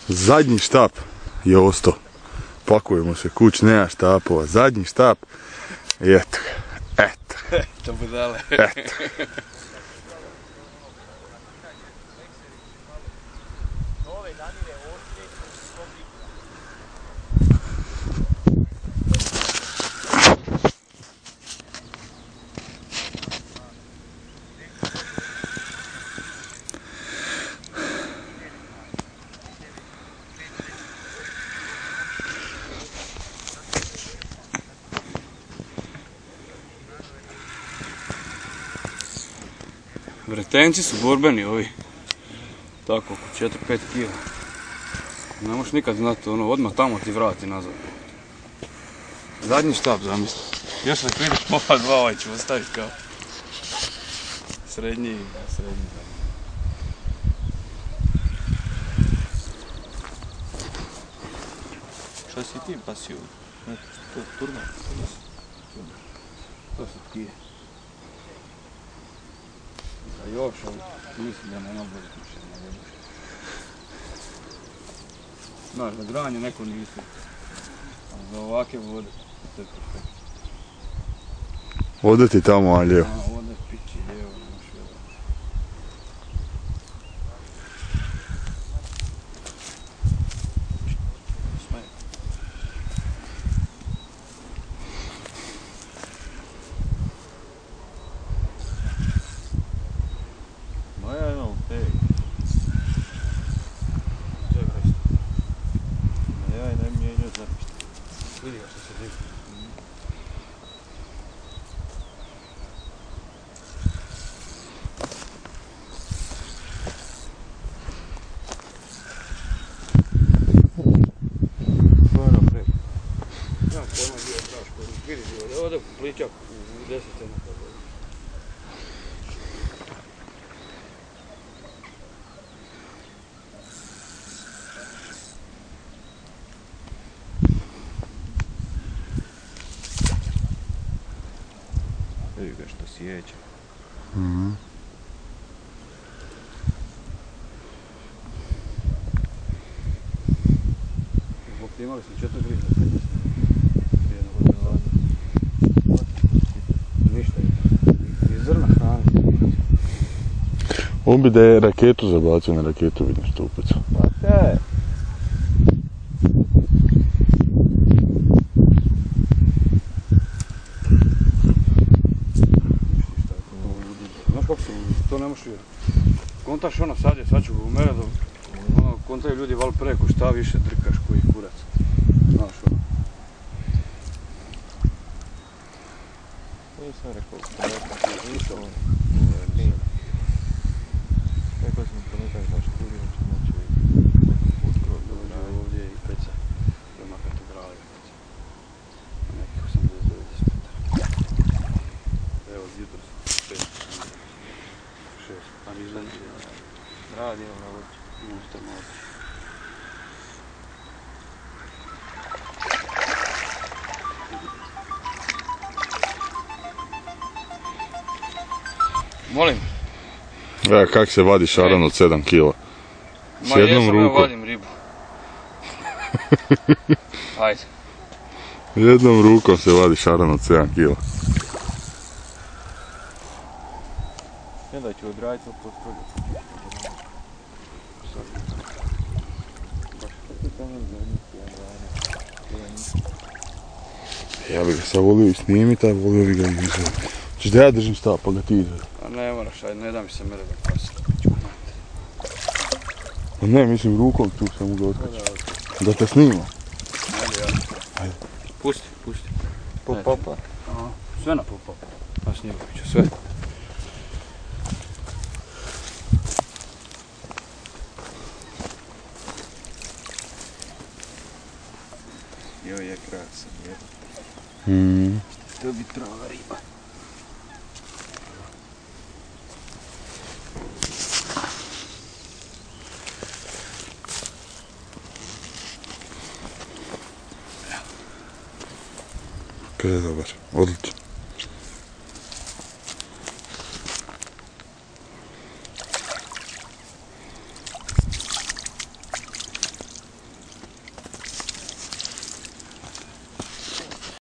Zadnji štap je ostao. Pakujemo se kuć, nema štapova. Zadnji štap i eto ga. Eto. To budale. Eto. Vretenci su borbeni ovi. Tako, oko 4-5 kila. Ne možeš nikad znati, ono, odmah tamo ti vrati nazad. Zadnji štap, zamisli. Još nek vidiš pola dva, ovaj ću ostaviti kao srednji. Šta si ti pasio? To je turno? To su tkije. A još, mislim da nema bolje mišljenja. Znaš, za granje neko nisu. A za ovake vode, to je perfektno. Ode ti tamo, a lijevo. A, ode pići lijevo, nemaš vjela. Moja je u peg. Ja je ne mijenio zapište. Vidi ga što se divi. Stvarno peg. Ja pojma bio traško, vidi ga, ovdje pličak u 10 cm. Vidi ga što sjeća. Zbog ti imali smo 4 grize. Ništa je. I zrna hrane. On bi da je raketu zabacio na raketu, vidim stupicu. Pa te! Znaš kako su, to ne možeš vjerati. Kontaš ono sad je, sad ću u Meredu, ono, kontaju ljudi val preko, šta više trkaš koji kurac. Znaš ono. Nisam rekao, nisam ono. Rekao sam ponetak da šturim, znači uskoro Dođe ovdje i peca, prema katedrali peca. Na nekih 89 metara. Evo, jutro su 5, 6, pa ni za njih. radi na vođu. Možete malo. Molim? Ja, kak se vadi šaran od 7 kila? S Ma jednom jesam, rukom. evo vadim ribu. Ajde. Jednom rukom se vadi šaran od 7 kila. Onda ću odraditi to postrojiti. Ja bi ga sad volio i snimit, a volio bi ga i izvedi. Češ da ja držim stav, pa ga ti izvedi. A ne moraš, ajde, ne da mi se Meredu pasa. Pa ne, mislim rukom tu sam ga otkačio. Da te snima. Ajde, ja. Ajde. Pusti. Pop-popa. Aha, sve na pop-popa. A snimit ću sve. Joj je krasan, je. To bi prava riba. Kaj je dobar, odlično.